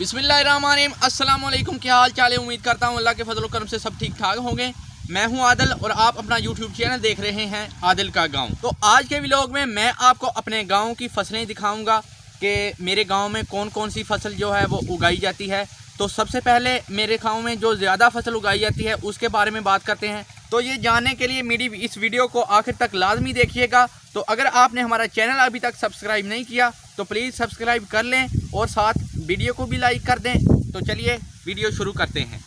बिस्मिल्लाहिर्रहमानिर्रहीम। अस्सलाम वालेकुम। क्या हाल चाल है? उम्मीद करता हूँ अल्लाह के फजल करम से सब ठीक ठाक होंगे। मैं हूँ आदिल और आप अपना यूट्यूब चैनल देख रहे हैं आदिल का गांव। तो आज के व्लॉग में मैं आपको अपने गांव की फसलें दिखाऊंगा कि मेरे गांव में कौन कौन सी फसल जो है वो उगाई जाती है। तो सबसे पहले मेरे गांव में जो ज़्यादा फसल उगाई जाती है उसके बारे में बात करते हैं। तो ये जानने के लिए मेरी इस वीडियो को आखिर तक लाजमी देखिएगा। तो अगर आपने हमारा चैनल अभी तक सब्सक्राइब नहीं किया तो प्लीज़ सब्सक्राइब कर लें और साथ वीडियो को भी लाइक कर दें। तो चलिए वीडियो शुरू करते हैं।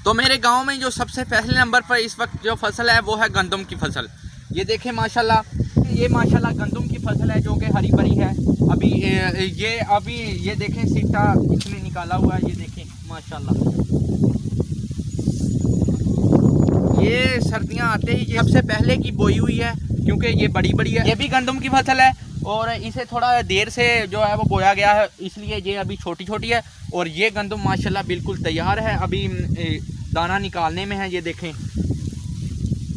तो मेरे गांव में जो सबसे पहले नंबर पर इस वक्त जो फसल है वो है गंदम की फसल। ये देखें माशाल्लाह, ये माशाल्लाह गंदम की फसल है जो कि हरी भरी है। अभी ये देखें सीटा इसने निकाला हुआ है, ये देखें माशाल्लाह। ये सर्दियां आते ही ये सबसे पहले की बोई हुई है क्योंकि ये बड़ी बड़ी है। ये भी गंदम की फसल है और इसे थोड़ा देर से जो है वो बोया गया है, इसलिए ये अभी छोटी छोटी है। और ये गंदम माशाल्लाह बिल्कुल तैयार है, अभी दाना निकालने में है। ये देखें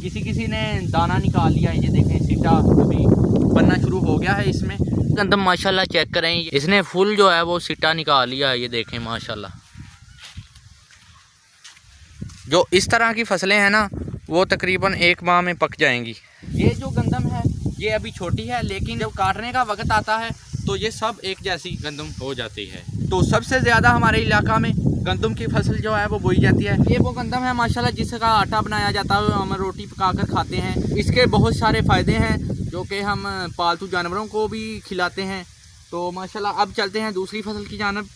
किसी ने दाना निकाल लिया है, ये देखें सीटा अभी बनना शुरू हो गया है इसमें। गंदम माशाल्लाह चेक करें, इसने फुल जो है वो सीटा निकाल लिया है, ये देखें माशाल्लाह। जो इस तरह की फसलें हैं ना वो तकरीबन 1 माह में पक जाएंगी। ये जो गंदम है ये अभी छोटी है, लेकिन जब काटने का वक्त आता है तो ये सब एक जैसी गंदम हो जाती है। तो सबसे ज़्यादा हमारे इलाका में गंदम की फसल जो है वो बोई जाती है। ये वो गंदम है माशाल्लाह जिसका आटा बनाया जाता है, हम रोटी पकाकर खाते हैं। इसके बहुत सारे फ़ायदे हैं जो कि हम पालतू जानवरों को भी खिलाते हैं। तो माशाल्लाह अब चलते हैं दूसरी फसल की जानब।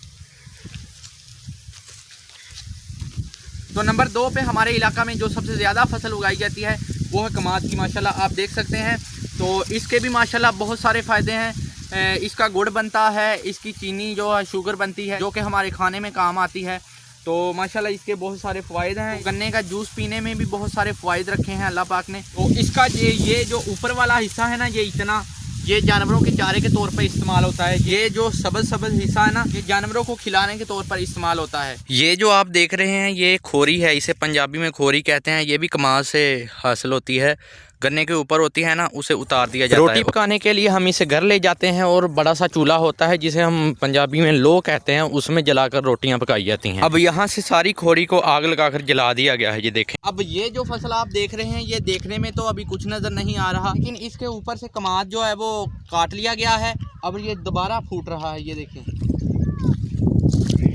तो नंबर 2 पे हमारे इलाका में जो सबसे ज़्यादा फसल उगाई जाती है वो है कमाद की। माशाल्लाह आप देख सकते हैं। तो इसके भी माशाल्लाह बहुत सारे फ़ायदे हैं। इसका गुड़ बनता है, इसकी चीनी जो है शुगर बनती है जो कि हमारे खाने में काम आती है। तो माशाल्लाह इसके बहुत सारे फ़ायदे हैं। गन्ने का जूस पीने में भी बहुत सारे फ़ायदे रखे हैं अल्लाह पाक ने। तो इसका ये जो ऊपर वाला हिस्सा है ना, ये जानवरों के चारे के तौर पर इस्तेमाल होता है। ये जो सब्ज़ हिस्सा है ना, ये जानवरों को खिलाने के तौर पर इस्तेमाल होता है। ये जो आप देख रहे हैं ये खोरी है, इसे पंजाबी में खोरी कहते हैं। ये भी कमाद से हासिल होती है, गन्ने के ऊपर होती है ना, उसे उतार दिया जाता है। रोटी पकाने के लिए हम इसे घर ले जाते हैं और बड़ा सा चूल्हा होता है जिसे हम पंजाबी में लो कहते हैं, उसमें जलाकर रोटियां पकाई जाती हैं। अब यहाँ से सारी खोरी को आग लगाकर जला दिया गया है, ये देखें। अब ये जो फसल आप देख रहे हैं ये देखने में तो अभी कुछ नज़र नहीं आ रहा, लेकिन इसके ऊपर से कमाद जो है वो काट लिया गया है। अब ये दोबारा फूट रहा है, ये देखें,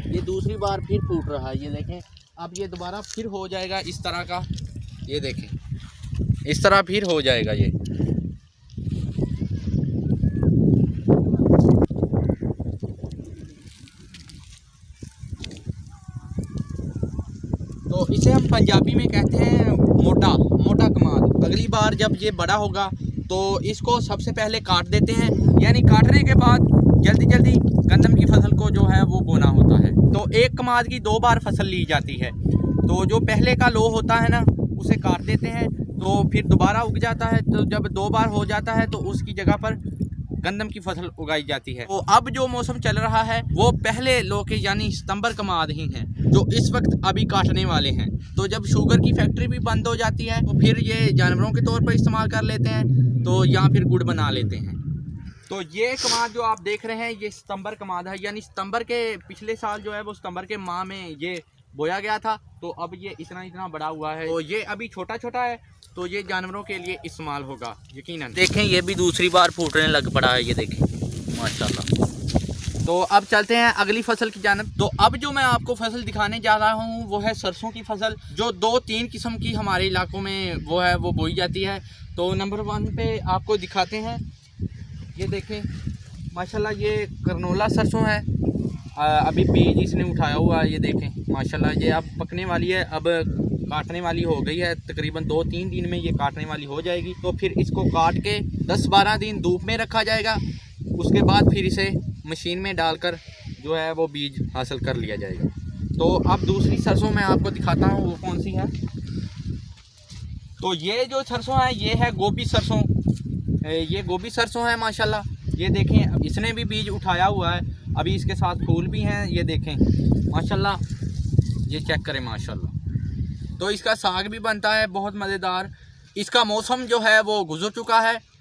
ये दूसरी बार फिर फूट रहा है, ये देखें। अब ये दोबारा फिर हो जाएगा इस तरह का, ये देखें इस तरह फिर हो जाएगा ये। तो इसे हम पंजाबी में कहते हैं मोटा कमाद। अगली बार जब ये बड़ा होगा तो इसको सबसे पहले काट देते हैं, यानी काटने के बाद जल्दी गंदम की फसल को जो है वो बोना होता है। तो एक कमाद की 2 बार फसल ली जाती है। तो जो पहले का लो होता है ना उसे काट देते हैं तो फिर दोबारा उग जाता है। तो जब 2 बार हो जाता है तो उसकी जगह पर गंदम की फसल उगाई जाती है। तो अब जो मौसम चल रहा है वो पहले लो के यानी सितंबर कमाद ही हैं जो इस वक्त अभी काटने वाले हैं। तो जब शुगर की फैक्ट्री भी बंद हो जाती है तो फिर ये जानवरों के तौर पर इस्तेमाल कर लेते हैं, तो या फिर गुड़ बना लेते हैं। तो ये कमाद जो आप देख रहे हैं ये सितंबर कमाद है, यानी सितंबर के पिछले साल जो है वो सितंबर के माह में ये बोया गया था। तो अब ये इतना बड़ा हुआ है। तो ये अभी छोटा है, तो ये जानवरों के लिए इस्तेमाल होगा यकीनन। देखें ये भी दूसरी बार फूटने लग पड़ा है, ये देखें माशाल्लाह। तो अब चलते हैं अगली फसल की जानब। तो अब जो मैं आपको फसल दिखाने जा रहा हूँ वो है सरसों की फसल, जो 2-3 किस्म की हमारे इलाकों में वो बोई जाती है। तो नंबर 1 पे आपको दिखाते हैं, ये देखें माशाल्लाह ये करनोला सरसों है। अभी बीज इसने उठाया हुआ है, ये देखें माशाल्लाह। ये अब पकने वाली है, अब काटने वाली हो गई है। तकरीबन 2-3 दिन में ये काटने वाली हो जाएगी। तो फिर इसको काट के 10-12 दिन धूप में रखा जाएगा। उसके बाद फिर इसे मशीन में डालकर जो है वो बीज हासिल कर लिया जाएगा। तो अब दूसरी सरसों मैं आपको दिखाता हूँ वो कौन सी है। तो ये जो सरसों है ये है गोभी सरसों। ये गोभी सरसों है माशाल्लाह। ये देखें इसने भी बीज उठाया हुआ है, अभी इसके साथ फूल भी हैं, ये देखें माशाल्लाह। ये चेक करें माशाल्लाह। तो इसका साग भी बनता है बहुत मज़ेदार। इसका मौसम जो है वो गुजर चुका है,